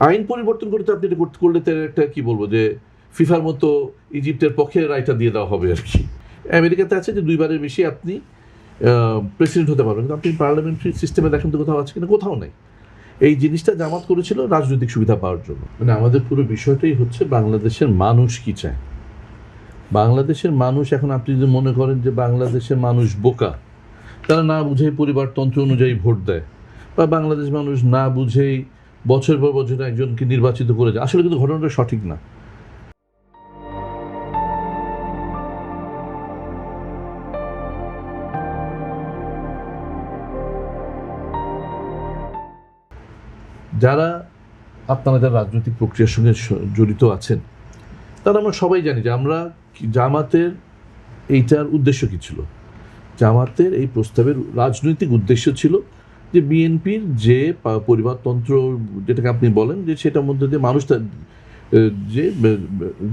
আইন পরিবর্তন করতে আপনি এটা করলে তো একটা কি বলবো যে ফিফার মতো ইজিপ্টের পক্ষে রায়টা দিয়ে দেওয়া হবে আর কি। আমেরিকাতে আছে যে 2বারের বেশি আপনি প্রেসিডেন্ট হতে পারবেন, কিন্তু আপনি পার্লামেন্টারি সিস্টেমে দেখেন তো কোথাও আছে কিনা, কোথাও নাই। এই জিনিসটা জামাত করেছিল রাজনৈতিক সুবিধা পাওয়ার জন্য। মানে আমাদের পুরো বিষয়টাই হচ্ছে বাংলাদেশের মানুষ কি চায়। বাংলাদেশের মানুষ এখন আপনি যদি মনে করেন যে বাংলাদেশের মানুষ বোকা, তারা না বুঝেই পরিবারতন্ত্র অনুযায়ী ভোট দেয়, বা বাংলাদেশ মানুষ না বুঝেই বছর পর বছর একজনকে নির্বাচিত করে যায়, আসলে কিন্তু ঘটনাটা সঠিক না। যারা আপনারা যারা রাজনৈতিক প্রক্রিয়ার সঙ্গে জড়িত আছেন, তারা আমরা সবাই জানি যে আমরা জামাতের এইটার উদ্দেশ্য কী ছিল। জামাতের এই প্রস্তাবের রাজনৈতিক উদ্দেশ্য ছিল যে বিএনপির যে পরিবারতন্ত্র যেটাকে আপনি বলেন, যে সেটার মধ্যে দিয়ে মানুষ যে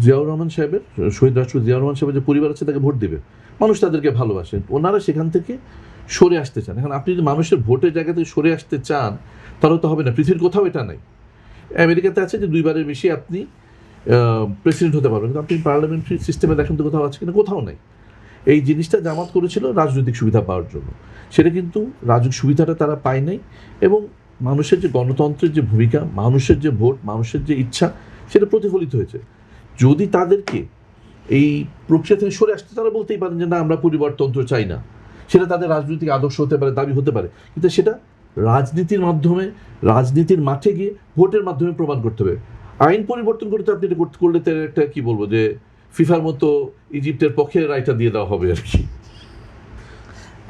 জিয়াউর রহমান সাহেবের, শহীদ রাষ্ট্রপতি জিয়াউর রহমান সাহেবের যে পরিবার আছে তাকে ভোট দেবে, মানুষ তাদেরকে ভালোবাসেন, ওনারা সেখান থেকে সরে আসতে চান। এখন আপনি যদি মানুষের ভোটের জায়গা থেকে সরে আসতে চান তাহলে তো হবে না, পৃথিবীর কোথাও এটা নাই। আমেরিকাতে আছে যে 2বারের বেশি আপনি প্রেসিডেন্ট হতে পারবেন, কিন্তু আপনি পার্লামেন্টারি সিস্টেমে দেখেন তো কোথাও আছে কিনা, কোথাও নাই। এই জিনিসটা জামাত করেছিল রাজনৈতিক সুবিধা পাওয়ার জন্য, সেটা কিন্তু রাজনৈতিক সুবিধাটা তারা পায় নাই। এবং মানুষের যে গণতন্ত্রের যে ভূমিকা, মানুষের যে ভোট, মানুষের যে ইচ্ছা, সেটা প্রতিফলিত হয়েছে। যদি তাদেরকে এই প্রক্রিয়া থেকে সরে আসতে, তারা বলতেই পারেন যে না, আমরা পরিবারতন্ত্র চাই না, সেটা তাদের রাজনৈতিক আদর্শ হতে পারে, দাবি হতে পারে, কিন্তু সেটা রাজনীতির মাধ্যমে, রাজনীতির মাঠে গিয়ে ভোটের মাধ্যমে প্রমাণ করতে হবে। আইন পরিবর্তন করতে আপনি এটা করলে তো একটা কি বলবো যে ফিফার মতো ইজিপ্টের পক্ষে রায়টা দিয়ে দেওয়া হবে আর কি।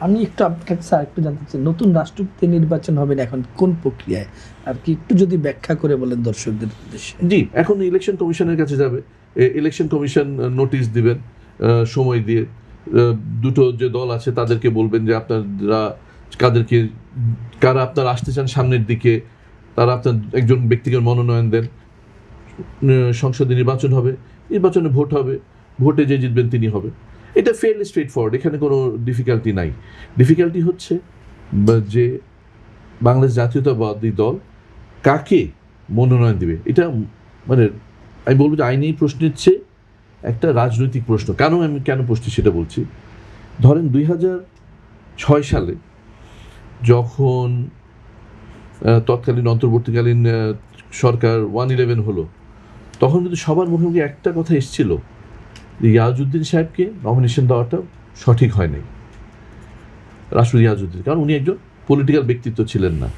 আমি একটু আপনার কাছে আরেকটু জানতে চাই, নতুন রাষ্ট্রপতি নির্বাচন হবে এখন কোন প্রক্রিয়ায়, আর কি একটু যদি ব্যাখ্যা করে বলেন দর্শকদের উদ্দেশ্যে। জি, এখন ইলেকশন কমিশনের কাছে যাবে, ইলেকশন কমিশন নোটিশ দিবেন সময় দিয়ে, দুটো যে দল আছে তাদেরকে বলবেন যে আপনারা কারা আপনারা আসতে চান সামনের দিকে, তারা আপনার একজন ব্যক্তিকে মনোনয়ন দেন, সংসদে নির্বাচন হবে, নির্বাচনে ভোট হবে, ভোটে যে জিতবেন তিনি হবে। এটা ফেয়ারলি স্ট্রেট ফরওয়ার্ড, এখানে কোনো ডিফিকাল্টি নাই। ডিফিকাল্টি হচ্ছে যে বাংলাদেশ জাতীয়তাবাদী দল কাকে মনোনয়ন দিবে। এটা মানে আমি বলবো যে আইনি প্রশ্নের চেয়ে একটা রাজনৈতিক প্রশ্ন। আমি কেন প্রশ্ন সেটা বলছি। ধরেন 2006 সালে যখন তৎকালীন অন্তর্বর্তীকালীন সরকার 111 হলো, তখন কিন্তু সবার মুখে মুখে একটা কথা এসেছিল যে ইয়াজউদ্দিন সাহেবকে নমিনেশন দেওয়াটা সঠিক হয় নাই, রাষ্ট্রপতি ইয়াজউদ্দিন, কারণ উনি একজন পলিটিক্যাল ব্যক্তিত্ব ছিলেন না।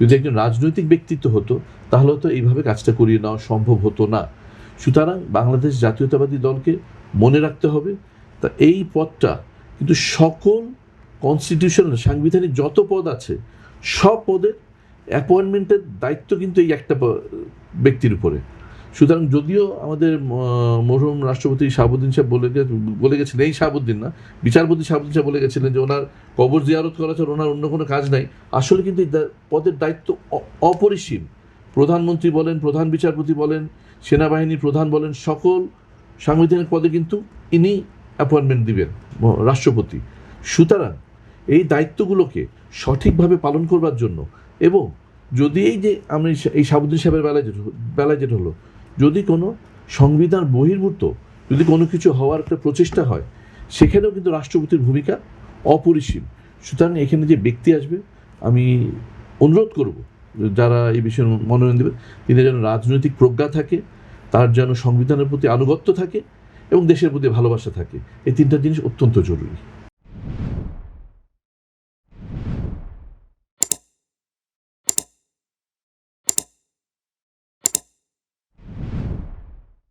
যদি একজন রাজনৈতিক ব্যক্তিত্ব হতো তাহলে তো এইভাবে কাজটা করিয়ে নেওয়া সম্ভব হতো না। সুতরাং বাংলাদেশ জাতীয়তাবাদী দলকে মনে রাখতে হবে, তা এই পদটা কিন্তু সকল কনস্টিটিউশনাল সাংবিধানিক যত পদ আছে সব পদের অ্যাপয়েন্টমেন্টের দায়িত্ব কিন্তু এই একটা ব্যক্তির উপরে। সুতরাং যদিও আমাদের মরহুম রাষ্ট্রপতি শাহাবুদ্দিন সাহেব বলে গেছিলেন, এই শাহাবুদ্দিন না, বিচারপতি শাহাবুদ্দিন সাহেব বলে গেছিলেন যে ওনার কবর জিয়ারত করা ছাড়া ওনার অন্য কোনো কাজ নাই। আসলে কিন্তু এই পদের দায়িত্ব অপরিসীম। প্রধানমন্ত্রী বলেন, প্রধান বিচারপতি বলেন, সেনাবাহিনীর প্রধান বলেন, সকল সাংবিধানিক পদে কিন্তু ইনি অ্যাপয়েন্টমেন্ট দিবেন রাষ্ট্রপতি। সুতরাং এই দায়িত্বগুলোকে সঠিকভাবে পালন করবার জন্য, এবং যদি এই যে আমি এই শাহাবুদ্দিন সাহেবের বেলায় যেটা হলো, যদি কোনো সংবিধান বহির্ভূত যদি কোনো কিছু হওয়ার একটা প্রচেষ্টা হয়, সেখানেও কিন্তু রাষ্ট্রপতির ভূমিকা অপরিসীম। সুতরাং এখানে যে ব্যক্তি আসবে, আমি অনুরোধ করব যারা এই বিষয়ে মনোনয়ন দেবেন, তিনি যেন রাজনৈতিক প্রজ্ঞা থাকে, তার যেন সংবিধানের প্রতি আনুগত্য থাকে এবং দেশের প্রতি ভালোবাসা থাকে। এই তিনটা জিনিস অত্যন্ত জরুরি।